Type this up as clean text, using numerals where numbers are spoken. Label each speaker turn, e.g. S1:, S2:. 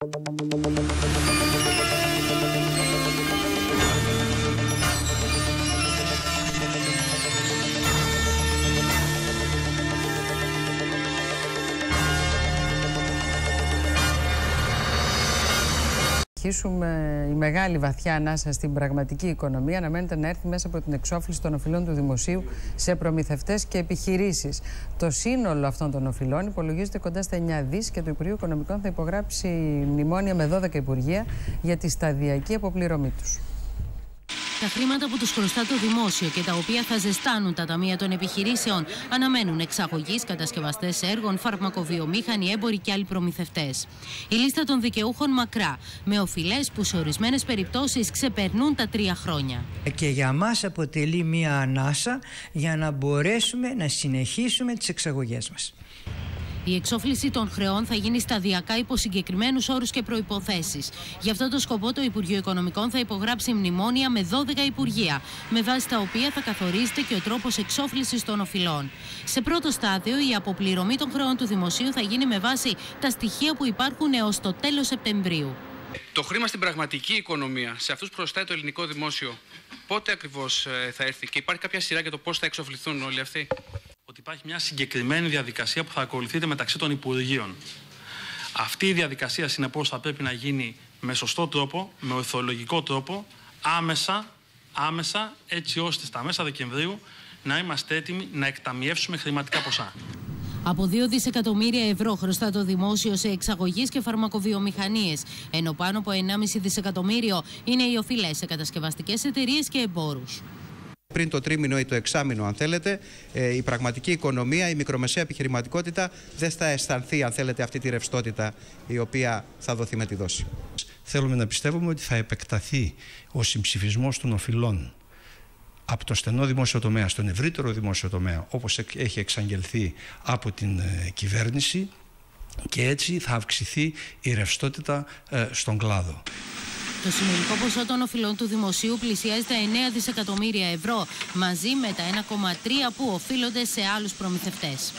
S1: Η μεγάλη βαθιά ανάσα στην πραγματική οικονομία αναμένεται να έρθει μέσα από την εξόφληση των οφειλών του δημοσίου σε προμηθευτές και επιχειρήσεις. Το σύνολο αυτών των οφειλών υπολογίζεται κοντά στα 9 δις και το Υπουργείο Οικονομικών θα υπογράψει μνημόνια με 12 υπουργεία για τη σταδιακή αποπληρωμή τους.
S2: Τα χρήματα που τους χρωστά το δημόσιο και τα οποία θα ζεστάνουν τα ταμεία των επιχειρήσεων αναμένουν εξαγωγείς, κατασκευαστές έργων, φαρμακοβιομήχανοι, έμποροι και άλλοι προμηθευτές. Η λίστα των δικαιούχων μακρά, με οφειλές που σε ορισμένες περιπτώσεις ξεπερνούν τα 3 χρόνια.
S3: Και για μας αποτελεί μία ανάσα για να μπορέσουμε να συνεχίσουμε τις εξαγωγές μας.
S2: Η εξόφληση των χρεών θα γίνει σταδιακά υπό συγκεκριμένους όρους και προϋποθέσεις. Γι' αυτό το σκοπό το Υπουργείο Οικονομικών θα υπογράψει μνημόνια με 12 υπουργεία, με βάση τα οποία θα καθορίζεται και ο τρόπος εξόφλησης των οφειλών. Σε πρώτο στάδιο, η αποπληρωμή των χρεών του δημοσίου θα γίνει με βάση τα στοιχεία που υπάρχουν έως το τέλος Σεπτεμβρίου.
S4: Το χρήμα στην πραγματική οικονομία, σε αυτούς που χρωστάει το ελληνικό δημόσιο, πότε ακριβώς θα έρθει και υπάρχει κάποια σειρά για το πώς θα εξοφληθούν όλοι αυτοί?
S5: Ότι υπάρχει μια συγκεκριμένη διαδικασία που θα ακολουθείται μεταξύ των Υπουργείων. Αυτή η διαδικασία, συνεπώς, θα πρέπει να γίνει με σωστό τρόπο, με ορθολογικό τρόπο, άμεσα, έτσι ώστε στα μέσα Δεκεμβρίου να είμαστε έτοιμοι να εκταμιεύσουμε χρηματικά ποσά.
S2: Από 2 δισεκατομμύρια ευρώ χρωστά το δημόσιο σε εξαγωγείς και φαρμακοβιομηχανίες, ενώ πάνω από 1,5 δισεκατομμύριο είναι οι οφειλές σε κατασκευαστικές εταιρείες και εμπόρους.
S6: Πριν το τρίμηνο ή το εξάμηνο, αν θέλετε, η πραγματική οικονομία, η μικρομεσαία επιχειρηματικότητα δεν θα αισθανθεί, αν θέλετε, αυτή τη ρευστότητα η οποία θα δοθεί με τη δόση.
S7: Θέλουμε να πιστεύουμε ότι θα επεκταθεί ο συμψηφισμός των οφειλών από το στενό δημόσιο τομέα στον ευρύτερο δημόσιο τομέα, όπως έχει εξαγγελθεί από την κυβέρνηση, και έτσι θα αυξηθεί η ρευστότητα στον κλάδο.
S2: Το συνολικό ποσό των οφειλών του δημοσίου πλησιάζει τα 9 δισεκατομμύρια ευρώ, μαζί με τα 1,3 που οφείλονται σε άλλους προμηθευτές.